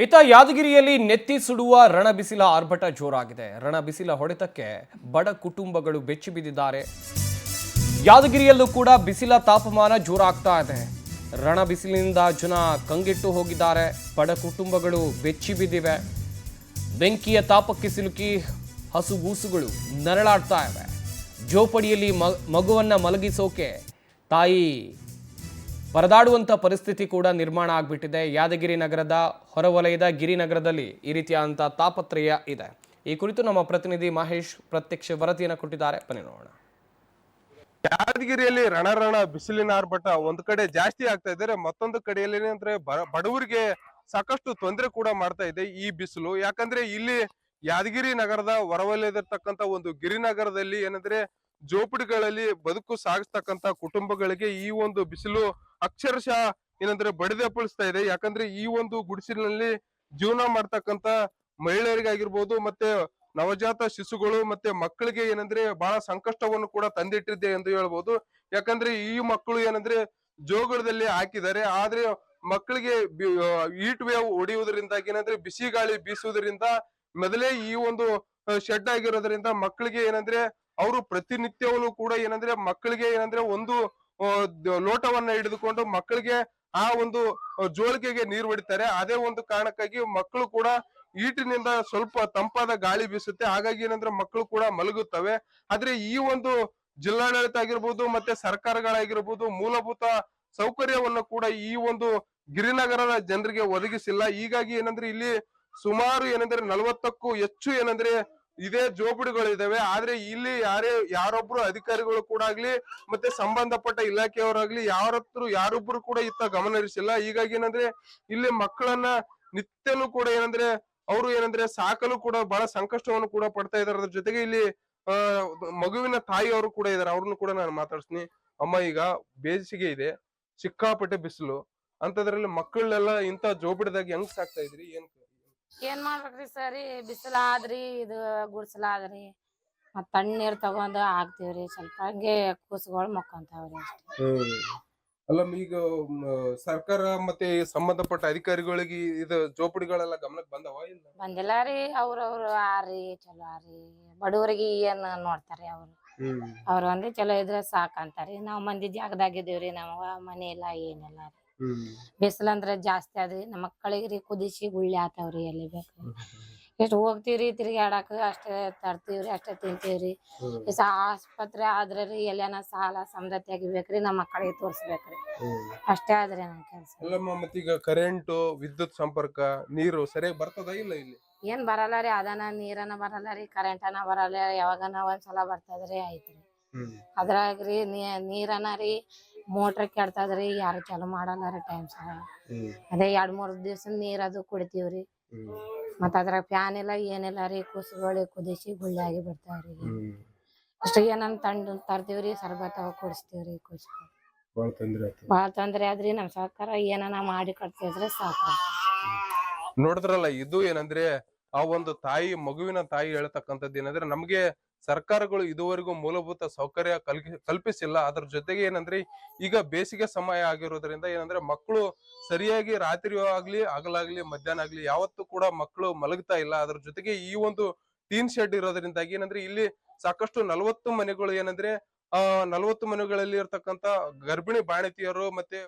ಇತ್ತ ಯಾದಗಿರಿಯಲ್ಲಿ ನೆತ್ತಿ ಸುಡುವ ರಣಬಿಸಿಲ ಆರ್ಭಟ ಜೋರಾಗಿದೆ. ರಣಬಿಸಿಲ ಹೊಡೆತಕ್ಕೆ ಬಡ ಕುಟುಂಬಗಳು ಬೆಚ್ಚಿ ಬಿದ್ದಿದ್ದಾರೆ. ಯಾದಗಿರಿಯಲ್ಲೂ ಕೂಡ ಬಿಸಿಲ ತಾಪಮಾನ ಜೋರಾಗ್ತಾ ಇದೆ. ರಣಬಿಸಿಲಿನಿಂದ ಜನ ಕಂಗೆಟ್ಟು ಹೋಗಿದ್ದಾರೆ. ಬಡ ಕುಟುಂಬಗಳು ಬೆಚ್ಚಿ ಬಿದ್ದಿವೆ. ಬೆಂಕಿಯ ತಾಪಕ್ಕೆ ಸಿಲುಕಿ ಹಸುಗೂಸುಗಳು ನರಳಾಡ್ತಾ ಇವೆ. ಜೋಪಡಿಯಲ್ಲಿ ಮಗುವನ್ನ ಮಲಗಿಸೋಕೆ ತಾಯಿ ಪರದಾಡುವಂಥ ಪರಿಸ್ಥಿತಿ ಕೂಡ ನಿರ್ಮಾಣ ಆಗಿಬಿಟ್ಟಿದೆ. ಯಾದಗಿರಿ ನಗರದ ಹೊರವಲಯದ ಗಿರಿನಗರದಲ್ಲಿ ಈ ರೀತಿಯಾದಂಥ ತಾಪತ್ರಯ ಇದೆ. ಈ ಕುರಿತು ನಮ್ಮ ಪ್ರತಿನಿಧಿ ಮಹೇಶ್ ಪ್ರತ್ಯಕ್ಷ ವರದಿಯನ್ನು ಕೊಟ್ಟಿದ್ದಾರೆ. ಬನ್ನಿ ನೋಡೋಣ. ಯಾದಗಿರಿಯಲ್ಲಿ ರಣ ಬಿಸಿಲಿನ ಆರ್ಭಟ ಒಂದ್ ಕಡೆ ಜಾಸ್ತಿ ಆಗ್ತಾ ಇದ್ದಾರೆ, ಮತ್ತೊಂದು ಕಡೆಯಲ್ಲಿ ಏನಂದ್ರೆ ಬಡವರಿಗೆ ಸಾಕಷ್ಟು ತೊಂದರೆ ಕೂಡ ಮಾಡ್ತಾ ಇದೆ ಈ ಬಿಸಿಲು. ಯಾಕಂದ್ರೆ ಇಲ್ಲಿ ಯಾದಗಿರಿ ನಗರದ ಹೊರವಲಯದಿರ್ತಕ್ಕಂಥ ಒಂದು ಗಿರಿನಗರದಲ್ಲಿ ಏನಂದ್ರೆ ಜೋಪಡಿಗಳಲ್ಲಿ ಬದುಕು ಸಾಗಿಸ್ತಕ್ಕಂತ ಕುಟುಂಬಗಳಿಗೆ ಈ ಒಂದು ಬಿಸಿಲು ಅಕ್ಷರಶಃ ಏನಂದ್ರೆ ಬಡಿದಪ್ಪಳಿಸ್ತಾ ಇದೆ. ಯಾಕಂದ್ರೆ ಈ ಒಂದು ಗುಡಿಸಿಲಿನಲ್ಲಿ ಜೀವನ ಮಾಡ್ತಕ್ಕಂತ ಮಹಿಳೆಯರಿಗಾಗಿರ್ಬೋದು, ಮತ್ತೆ ನವಜಾತ ಶಿಶುಗಳು ಮತ್ತೆ ಮಕ್ಕಳಿಗೆ ಏನಂದ್ರೆ ಬಹಳ ಸಂಕಷ್ಟವನ್ನು ಕೂಡ ತಂದಿಟ್ಟಿದೆ ಎಂದು ಹೇಳ್ಬೋದು. ಯಾಕಂದ್ರೆ ಈ ಮಕ್ಕಳು ಏನಂದ್ರೆ ಜೋಗಡದಲ್ಲಿ ಹಾಕಿದ್ದಾರೆ, ಆದ್ರೆ ಮಕ್ಕಳಿಗೆ ಹೀಟ್ ವೇವ್ ಹೊಡೆಯುವುದರಿಂದಾಗಿ ಏನಂದ್ರೆ ಬಿಸಿ ಗಾಳಿ ಬೀಸುವುದರಿಂದ ಮೊದಲೇ ಈ ಒಂದು ಶೆಡ್ ಆಗಿರೋದ್ರಿಂದ ಮಕ್ಕಳಿಗೆ ಏನಂದ್ರೆ ಅವರು ಪ್ರತಿನಿತ್ಯವೂ ಕೂಡ ಏನಂದ್ರೆ ಮಕ್ಕಳಿಗೆ ಏನಂದ್ರೆ ಒಂದು ಲೋಟವನ್ನ ಹಿಡಿದುಕೊಂಡು ಮಕ್ಕಳಿಗೆ ಆ ಒಂದು ಜೋಳಿಗೆಗೆ ನೀರು ಹೊಡಿತಾರೆ. ಅದೇ ಒಂದು ಕಾರಣಕ್ಕಾಗಿ ಮಕ್ಕಳು ಕೂಡ ಈಟಿನಿಂದ ಸ್ವಲ್ಪ ತಂಪಾದ ಗಾಳಿ ಬೀಸುತ್ತೆ, ಹಾಗಾಗಿ ಏನಂದ್ರೆ ಮಕ್ಕಳು ಕೂಡ ಮಲಗುತ್ತವೆ. ಆದ್ರೆ ಈ ಒಂದು ಜಿಲ್ಲಾಡಳಿತ ಆಗಿರ್ಬೋದು ಮತ್ತೆ ಸರ್ಕಾರಗಳಾಗಿರ್ಬೋದು ಮೂಲಭೂತ ಸೌಕರ್ಯವನ್ನು ಕೂಡ ಈ ಒಂದು ಗಿರಿನಗರದ ಜನರಿಗೆ ಒದಗಿಸಿಲ್ಲ. ಹೀಗಾಗಿ ಏನಂದ್ರೆ ಇಲ್ಲಿ ಸುಮಾರು ಏನಂದ್ರೆ 40ಕ್ಕೂ ಹೆಚ್ಚು ಏನಂದ್ರೆ ಇದೇ ಜೋಪಡಿಗಳು ಇದಾವೆ. ಆದ್ರೆ ಇಲ್ಲಿ ಯಾರೊಬ್ರು ಅಧಿಕಾರಿಗಳು ಕೂಡ ಆಗ್ಲಿ ಮತ್ತೆ ಸಂಬಂಧಪಟ್ಟ ಇಲಾಖೆಯವರಾಗ್ಲಿ ಯಾರೊಬ್ರು ಕೂಡ ಇತ್ತ ಗಮನ ಹರಿಸಿಲ್ಲ. ಹೀಗಾಗಿ ಏನಂದ್ರೆ ಇಲ್ಲಿ ಮಕ್ಕಳನ್ನ ನಿತ್ಯನೂ ಕೂಡ ಏನಂದ್ರೆ ಅವರು ಏನಂದ್ರೆ ಸಾಕಲು ಕೂಡ ಬಹಳ ಸಂಕಷ್ಟವನ್ನು ಕೂಡ ಪಡ್ತಾ ಇದಾರೆ. ಅದ್ರ ಜೊತೆಗೆ ಇಲ್ಲಿ ಮಗುವಿನ ತಾಯಿಯವರು ಕೂಡ ಇದಾರೆ, ಅವ್ರನ್ನು ಕೂಡ ನಾನು ಮಾತಾಡ್ತೀನಿ. ಅಮ್ಮ, ಈಗ ಬೇಸಿಗೆ ಇದೆ, ಸಿಕ್ಕಾಪಟ್ಟೆ ಬಿಸಿಲು ಅಂತದ್ರಲ್ಲಿ ಮಕ್ಕಳನ್ನೆಲ್ಲ ಇಂತ ಜೋಪಡಿದಾಗ ಹೆಂಗ್ ಸಾಕ್ತಾ ಇದ್ರಿ? ಏನ್ ಮಾಡ್ಬೇಕ್ರಿ ಸರಿ, ಬಿಸಿಲಾದ್ರಿ ಇದು ಗುಡ್ಸಲಾದ್ರಿ ಮತ್ ತಣ್ಣೀರ್ ತಗೊಂಡ್ ಹಾಕ್ತಿವ್ರಿ. ಸ್ವಲ್ಪ ಹಂಗೆ ಕೂಸುಗಳು ಮಕ್ಕೊಂತಾವ್ರಿ ಅಷ್ಟೇ. ಅಲ್ಲ, ಈಗ ಸರ್ಕಾರ ಮತ್ತೆ ಸಂಬಂಧಪಟ್ಟ ಅಧಿಕಾರಿಗಳಿಗೆ ಇದು ಜೋಪಡಿಗಳೆಲ್ಲ ಗಮನಕ್ಕೆ ಬಂದವ ಇಲ್ಲ? ಬಂದಿಲ್ಲ ರೀ. ಅವ್ರವ್ರು ಆರಿ ಚಲೋ ಆರಿ, ಬಡವರಿಗೆ ಏನ್ ನೋಡ್ತಾರಿ ಅವ್ರು. ಅವ್ರ ಒಂದೇ ಚಲೋ ಇದ್ರೆ ಸಾಕಂತಾರಿ. ನಾವ್ ಮಂದಿ ಜಾಗದಾಗಿದ್ದೀವ್ರಿ, ನಮಗ ಮನೆ ಇಲ್ಲ ಏನಿಲ್ಲ ರೀ. ಬಿಸಿಲಂದ್ರ ಜಾಸ್ತಿ ಆದ್ರಿ. ನಮ್ಮ ಮಕ್ಕಳಿಗೆ ಕುದಿಸಿ ಗುಳ್ಳಿ ಆತಾವ್ರಿ. ಎಲ್ಲಿ ಬೇಕು ಎಷ್ಟು ಹೋಗ್ತಿವ್ರಿ ತಿರ್ಗಾಡಕ್, ಅಷ್ಟೇ ತರ್ತೀವ್ರಿ, ಅಷ್ಟೇ ತಿಂತೀವ್ರಿ. ಆಸ್ಪತ್ರೆ ಆದ್ರೆ ರೀ ಎಲ್ಲೇನ ಸಾಲ ಸಮೃದ್ಧಿ ಆಗಿಬೇಕ್ರಿ, ನಮ್ಮ ಮಕ್ಕಳಿಗೆ ತೋರ್ಸ್ಬೇಕ್ರಿ, ಅಷ್ಟೇ ಆದ್ರಿ ನನ್ ಕೆಲ್ಸ. ಅಲ್ಲಮ್ಮ, ಮತ್ತೀಗ ಕರೆಂಟ್ ವಿದ್ಯುತ್ ಸಂಪರ್ಕ ನೀರು ಸರಿಯಾಗಿ ಬರ್ತದ ಇಲ್ಲ ಇಲ್ಲಿ? ಏನ್ ಬರಲ್ಲ ರೀ, ಅದನ್ನ ನೀರನ ಬರಲ್ಲ ರೀ, ಕರೆಂಟನ ಬರಲ್ಲ. ಯಾವಾಗನ ಒಂದ್ಸಲ ಬರ್ತದ್ರಿ, ಆಯ್ತ್ರಿ. ಅದ್ರಾಗ್ರಿ ನೀರನ ರೀ ಮೋಟ್ರ್ ಕೆಡ್ತದ್ರಿ, ಯಾರು ಚಾಲು ಮಾಡಲ್ಲ ರೀ ಟೈಮ್ ಸಹ. ಅದೇ 2-3 ದಿವ್ಸ ನೀರ್ ಅದು ಕುಡಿತೀವ್ರಿ. ಮತ್ತ ಅದ್ರಾಗ ಫ್ಯಾನ್ ಇಲ್ಲ ಏನಿಲ್ಲ ರೀ, ಕೂಸುಗಳಿಗೆ ಕುದಿಸಿ ಗುಳ್ಳಿ ಆಗಿ ಬಿಡ್ತಾವ್ರಿ. ಅಷ್ಟು ಏನನ್ ತಂಡು ತರ್ತೀವ್ರಿ, ಸರ್ಬತ್ ಕುಡಿಸ್ತೀವ್ರಿ. ಕೂಸುಗಳು ಬಾಳ ತೊಂದ್ರೆ ಆದ್ರಿ. ನಮ್ ಸರ್ಕಾರ ಏನನ ಮಾಡಿ ಕಟ್ತಿದ್ರೆ ಸಾಕು. ನೋಡಿದ್ರಲ್ಲ, ಇದು ಏನಂದ್ರೆ ಆ ಒಂದು ತಾಯಿ, ಮಗುವಿನ ತಾಯಿ ಹೇಳ್ತಕ್ಕಂಥದ್ದು ಏನಂದ್ರೆ ನಮ್ಗೆ ಸರ್ಕಾರಗಳು ಇದುವರೆಗೂ ಮೂಲಭೂತ ಸೌಕರ್ಯ ಕಲ್ಪಿಸಿಲ್ಲ. ಅದ್ರ ಜೊತೆಗೆ ಏನಂದ್ರೆ ಈಗ ಬೇಸಿಗೆ ಸಮಯ ಆಗಿರೋದ್ರಿಂದ ಏನಂದ್ರೆ ಮಕ್ಕಳು ಸರಿಯಾಗಿ ರಾತ್ರಿ ಆಗ್ಲಿ ಹಗಲಾಗ್ಲಿ ಮಧ್ಯಾಹ್ನ ಆಗ್ಲಿ ಯಾವತ್ತೂ ಕೂಡ ಮಕ್ಕಳು ಮಲಗ್ತಾ ಇಲ್ಲ. ಅದ್ರ ಜೊತೆಗೆ ಈ ಒಂದು ಟೀನ್ ಶೆಡ್ ಇರೋದ್ರಿಂದಾಗಿ ಏನಂದ್ರೆ ಇಲ್ಲಿ ಸಾಕಷ್ಟು 40 ಮನೆಗಳು ಏನಂದ್ರೆ 40 ಮನೆಗಳಲ್ಲಿ ಇರ್ತಕ್ಕಂತ ಗರ್ಭಿಣಿ ಬಾಣತಿಯರು ಮತ್ತೆ